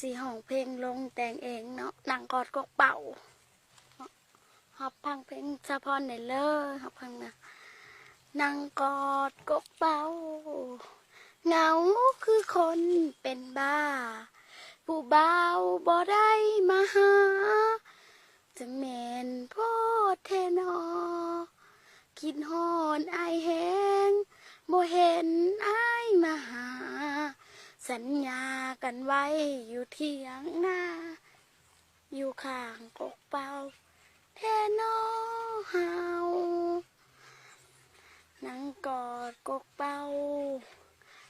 สีห้องเพลงลงแต่งเองเนาะหนังกอดกกเป่าหับพังเพลงสะพอนในเลิศหับพังนะหนังกอดกกเป่าเหงาคือคนเป็นบ้าผู้บ่าวบ่ได้มาหาจะแม่นโพดเทนอคิดฮอนอายแหงบ่เห็นอายมาหาสัญญากันไว้อยู่เที่ยงหน้าอยู่ข้างกกเป่าแทนอเฮานั่งกอดกกเป่า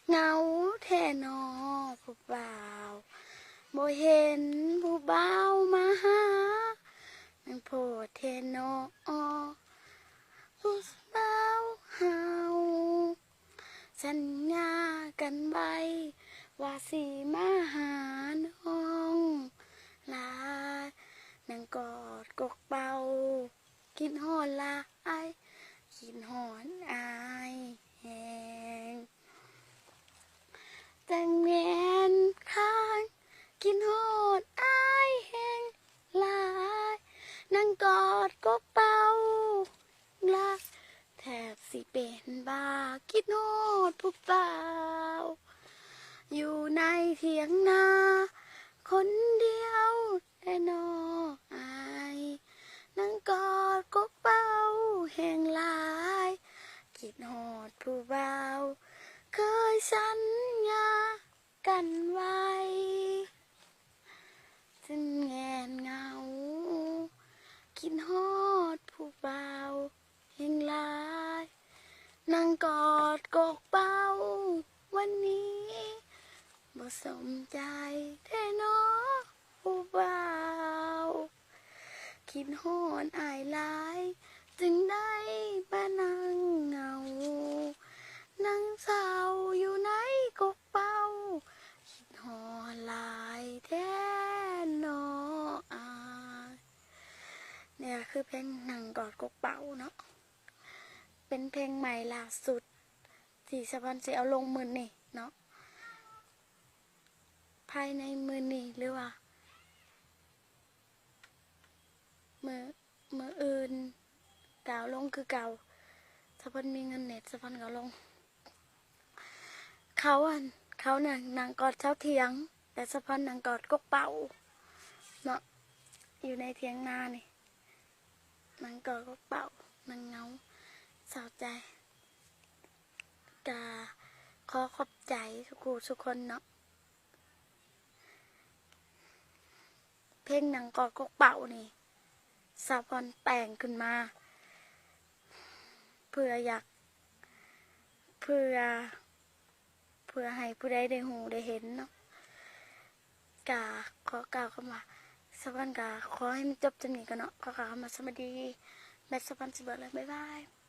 เหงาแทนอผู้บ่าวบ่เห็นผู้บ่าวมาหานั่งโพดแทนอผู้บ่าวเฮาสัญญากันไว้ว่าสิมาหาน้องลานั่งกอดกกเป่าคิดฮอดลายคิดฮอดอายแหงแต่แม่นข้างคิดฮอดอายแหงลายนั่งกอดกกเป่าลาแทบสิเป็นบ้าคิดฮอดผู้บ่าวอยู่ในเถียงนาคนเดียวแต่นออายนั่งกอดกกเป่าแห่งลายคิดฮอดผู้บ่าวเคยสัญญากันไว้จึงแงนเงาคิดฮอดผู้บ่าวแห่งลายนั่งกอดกกเป่าวันนี้บ่สมใจแท้นอผู้บ่าวคิดฮอดอายหลายจึงได้มานั่งเหงานั่งเศร้าอยู่ในกกเป่าคิดฮอดหลายแท้นออายเนี่ยคือเพลงนั่งกอดกกเป่าเนาะเป็นเพลงใหม่ล่าสุดที่สะพอนสิเอาลงมือนี่เนาะภายในมือนี่หรือว่ามืออื่นกาวลงคือเก่าสะพอนมีเงินเน็ตสะพอนก็ลงเขาเนี่ยนางกอดเช้าเทียงแต่สะพอนนางกอดกกเป่าเนาะอยู่ในเทียงนานี่นางกอดกกเป่านางเงาเศร้าใจกาขอขอบใจทุกคนเนาะเพลงนางกอดกกเป่านี่สะพอนแต่งขึ้นมาเพื่อให้ผู้ใดได้หูได้เห็นเนาะกาขอกล่าวเข้ามาสะพอนกาขอให้มันจบจังนี้กันเนาะขอกล่าวเข้ามาสวัสดีแม่สะพอนสิเบิดเลยบ๊ายบาย